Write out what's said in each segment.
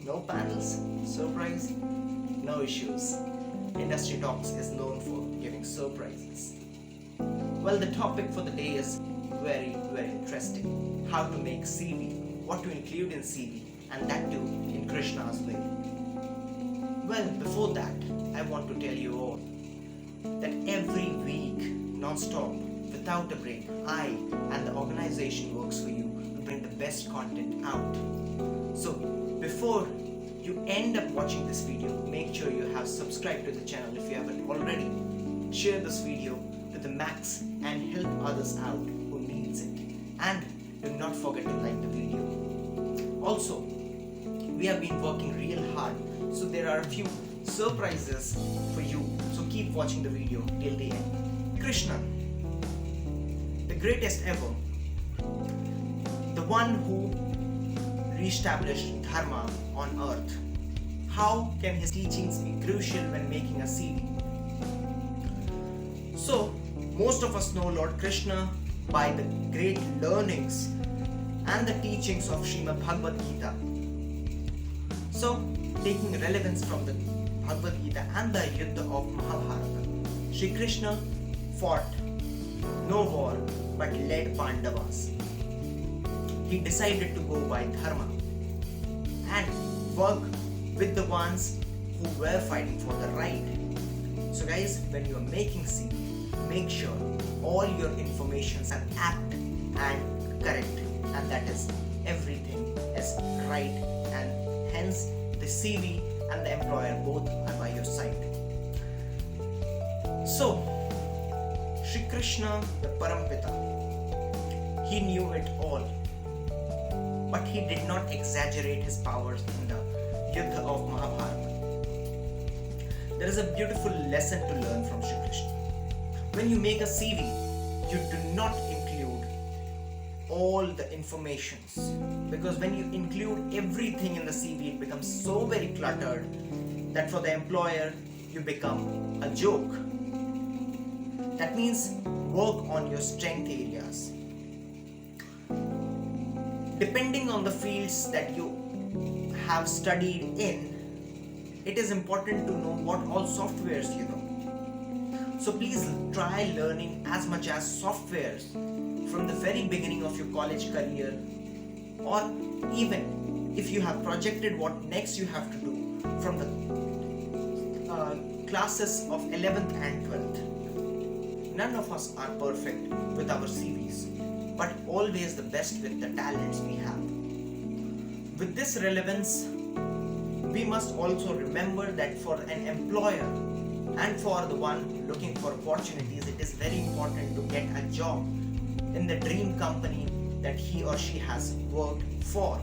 No panels, surprise, no issues. Industry Talks is known for giving surprises. Well, the topic for the day is very interesting. How to make CV, what to include in CV, and that too in Krishna's way. Well, before that, I want to tell you all that every week, non-stop, without a break, I and the organization works for you to bring the best content out. So, before you end up watching this video, make sure you have subscribed to the channel if you haven't already. Share this video to the max and help others out who needs it. And do not forget to like the video. Also, we have been working real hard, so there are a few surprises for you. So keep watching the video till the end. Krishna, the greatest ever, the one who re-established dharma on earth. How can his teachings be crucial when making a CV? So, most of us know Lord Krishna by the great learnings and the teachings of Srimad BHAGVADGITA. So, taking relevance from the Bhagavad Gita and the Yuddha of Mahabharata, Shri Krishna fought no war but led Pandavas. He decided to go by dharma and work with the ones who were fighting for the right. So guys, when you are making CV, make sure all your informations are apt and correct, and that is everything is right, and hence the CV and the employer both are by your side. So, Shri Krishna, the Parampita, he knew it all, but he did not exaggerate his powers in the Yuddha of Mahabharata. There is a beautiful lesson to learn from Shri Krishna. When you make a CV, you do not include all the informations, because when you include everything in the CV, it becomes so very cluttered that for the employer, you become a joke. That means work on your strength areas. Depending on the fields that you have studied in, it is important to know what all softwares you know. So please try learning as much as softwares from the very beginning of your college career, or even if you have projected what next you have to do from the classes of 11th and 12th. None of us are perfect with our CVs, but always the best with the talents we have. With this relevance, we must also remember that for an employer and for the one looking for opportunities, it is very important to get a job in the dream company that he or she has worked for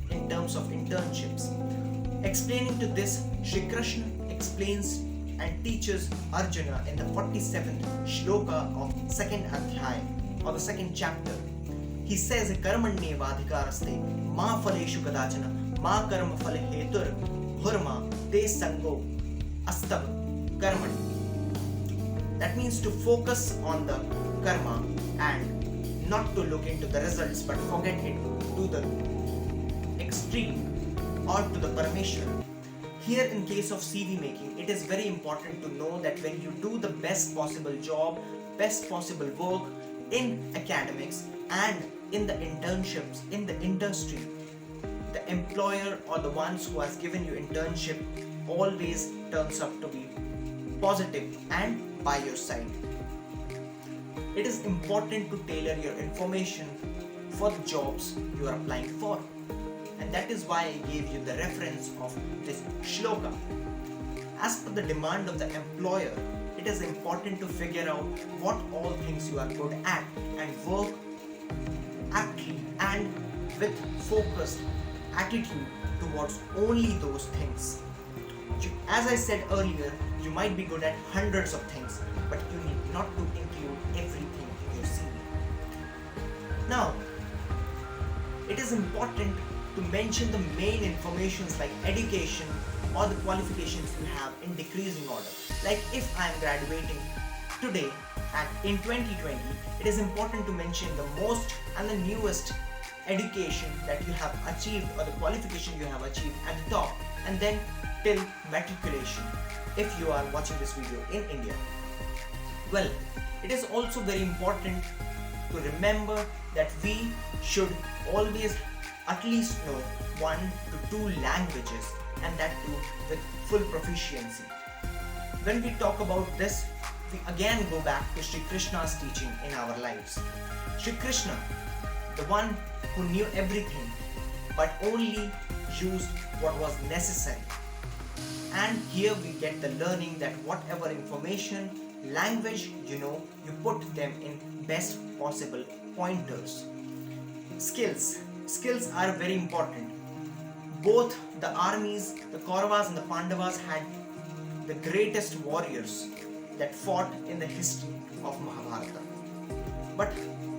in terms of internships. Explaining to this, Shri Krishna explains and teaches Arjuna in the 47th shloka of 2nd adhyay or the 2nd chapter. He says, Karmanye vadhikaraste ma phaleshu kadachana ma karma phale hetur bhurma te sango astav karmani. That means to focus on the karma and not to look into the results, but forget it to the extreme or to the Parameshwar. Here in case of CV making, it is very important to know that when you do the best possible job, best possible work in academics and in the internships in the industry, the employer or the ones who has given you internship always turns up to be positive and by your side. It is important to tailor your information for the jobs you are applying for, and that is why I gave you the reference of this shloka. As per the demand of the employer, it is important to figure out what all things you are good at and work aptly and with focused attitude towards only those things. As I said earlier, you might be good at hundreds of things, but you need not to include everything in your CV. Now, it is important to mention the main informations like education or the qualifications you have in decreasing order. Like if I am graduating today and in 2020, it is important to mention the most and the newest education that you have achieved or the qualification you have achieved at the top, and then till matriculation if you are watching this video in India. Well, it is also very important to remember that we should always at least know 1 to 2 languages, and that too with full proficiency. When we talk about this, we again go back to Shri Krishna's teaching in our lives. Shri Krishna, the one who knew everything but only used what was necessary. And here we get the learning that whatever information, language you know, you put them in best possible pointers. Skills are very important. Both the armies, the Kauravas and the Pandavas, had the greatest warriors that fought in the history of Mahabharata. But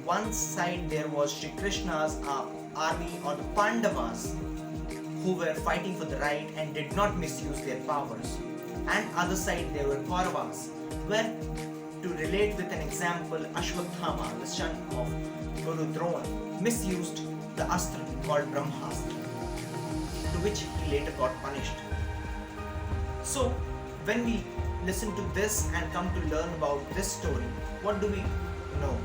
one side there was Shri Krishna's army, or the Pandavas, who were fighting for the right and did not misuse their powers. And other side there were Kauravas, where, to relate with an example, Ashwatthama, the son of Guru Drona, misused the astra called Brahmastra, to which he later got punished. So, when we listen to this and come to learn about this story, what do we know?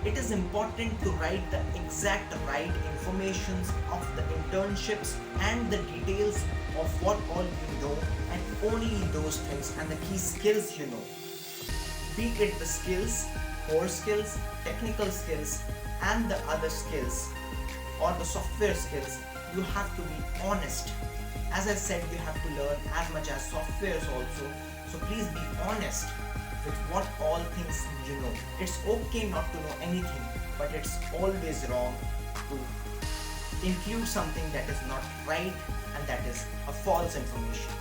It is important to write the exact right informations of the internships and the details of what all you know, and only those things and the key skills you know. Be it the skills, core skills, technical skills, and the other skills or the software skills, you have to be honest. As I said, you have to learn as much as softwares also. So please be honest with what all things you know. It's okay not to know anything, but it's always wrong to include something that is not right and that is a false information.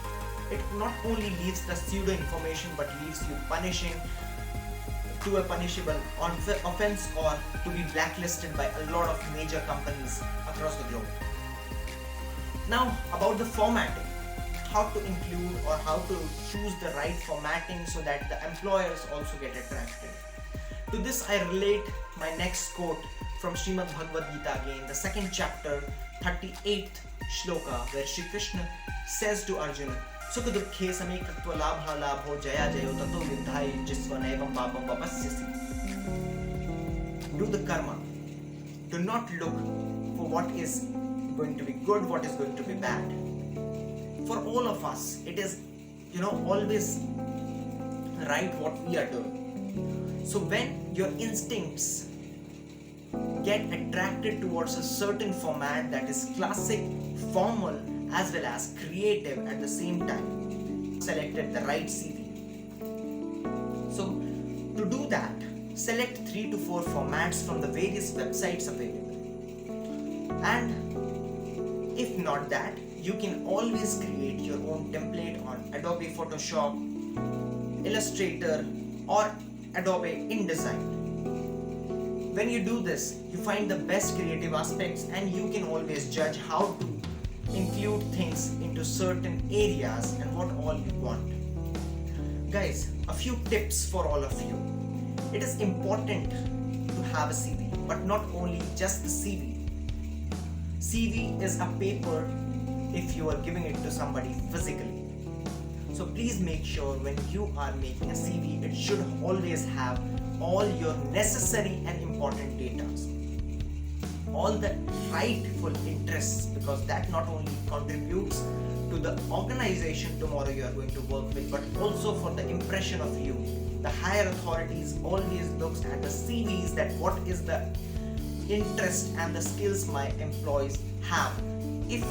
It not only leaves the pseudo information but leaves you punishing to a punishable offense or to be blacklisted by a lot of major companies across the globe. Now about the formatting, how to include or how to choose the right formatting so that the employers also get attracted. To this I relate my next quote from Srimad BHAGVADGITA again, the 2nd chapter, 38th shloka, where Shri Krishna says to Arjuna, Sukha dukhe samekatva labha labho jaya jayo tato viddhai jisva naivam papam vapasyasi. Do the karma. Do not look for what is going to be good, what is going to be bad. For all of us, it is, always right what we are doing. So when your instincts get attracted towards a certain format that is classic, formal, as well as creative at the same time, selected the right CV. So to do that, select 3 to 4 formats from the various websites available. And if not that, you can always create your own template on Adobe Photoshop, Illustrator, or Adobe InDesign. When you do this, you find the best creative aspects and you can always judge how to include things into certain areas and what all you want. Guys, a few tips for all of you. It is important to have a CV, but not only just the CV. CV is a paper if you are giving it to somebody physically. So please make sure when you are making a CV, it should always have all your necessary and important data. All the rightful interests, because that not only contributes to the organization tomorrow you are going to work with, but also for the impression of you. The higher authorities always looks at the CVs, that what is the interest and the skills my employees have. If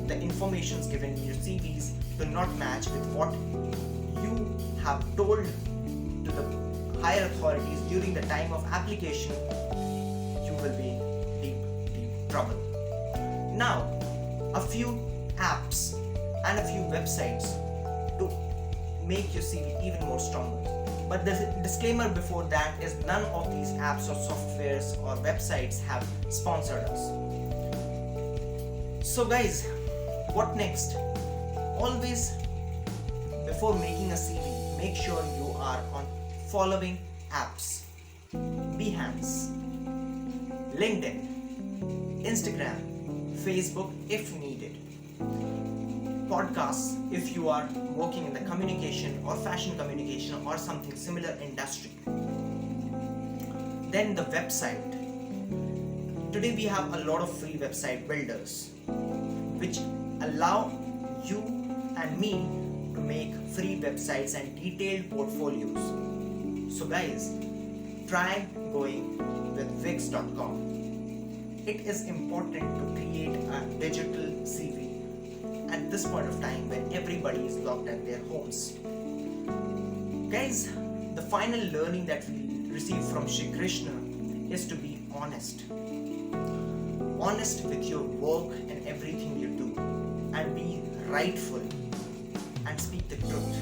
the informations given in your CVs do not match with what you have told to the higher authorities during the time of application, you will be in deep trouble. Now, a few apps and a few websites to make your CV even more stronger. But the disclaimer before that is none of these apps or softwares or websites have sponsored us. So guys, what next? Always, before making a CV, make sure you are on following apps: Behance, LinkedIn, Instagram, Facebook if needed, podcasts if you are working in the communication or fashion communication or something similar industry. Then the website. Today we have a lot of free website builders which allow you and me to make free websites and detailed portfolios. So guys, try going with Wix.com. It is important to create a digital CV at this point of time when everybody is locked at their homes. Guys, the final learning that we receive from Shri Krishna is to be honest. Honest with your work and everything you do, and be rightful and speak the truth.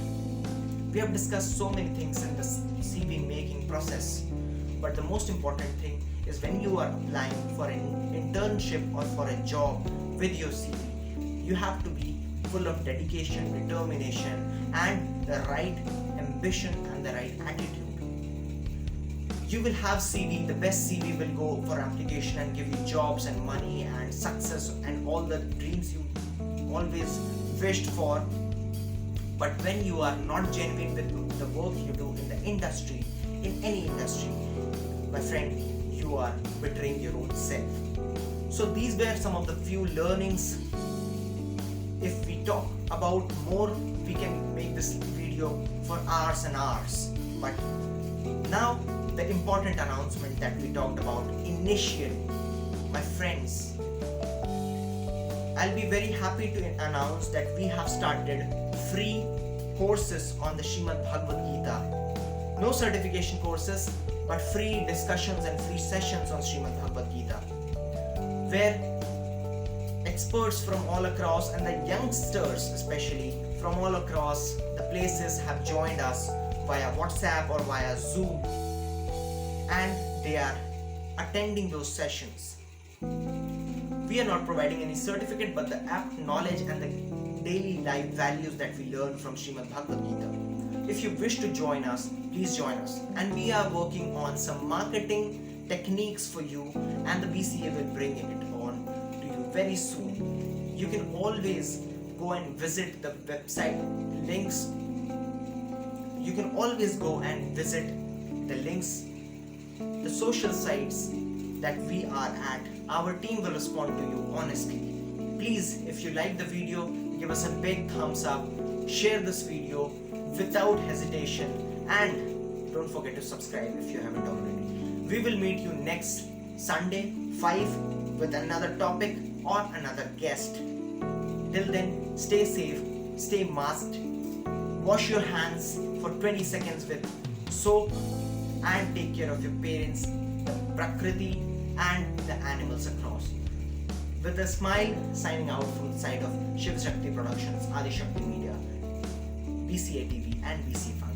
We have discussed so many things in this CV making process, but the most important thing is when you are applying for an internship or for a job with your CV, you have to be full of dedication, determination, and the right ambition and the right attitude. You will have CV, the best CV will go for application and give you jobs and money and success and all the dreams you always wished for. But when you are not genuine with the work you do in the industry, in any industry, my friend, you are betraying your own self. So these were some of the few learnings. If we talk about more, we can make this video for hours and hours. But now the important announcement that we talked about initially, my friends, I'll be very happy to announce that we have started free courses on the Srimad Bhagavad-Gita. No certification courses, but free discussions and free sessions on Srimad Bhagavad-Gita, where experts from all across and the youngsters especially from all across the places have joined us via WhatsApp or via Zoom, and they are attending those sessions. We are not providing any certificate, but the apt knowledge and the daily life values that we learn from Srimad Bhagavad-Gita. If you wish to join us, please join us. And we are working on some marketing techniques for you, and the BCA will bring it on to you very soon. You can always go and visit the website links. You can always go and visit the links, the social sites that we are at. Our team will respond to you honestly. Please, if you like the video, give us a big thumbs up, share this video without hesitation, and don't forget to subscribe if you haven't already. We will meet you next Sunday 5 with another topic or another guest. Till then, stay safe, stay masked, wash your hands for 20 seconds with soap, and take care of your parents, the Prakriti, and the animals across. With a smile, signing out from the side of Shiv Shakti Productions, AADISHAKTI Media, BCA TV and BC5.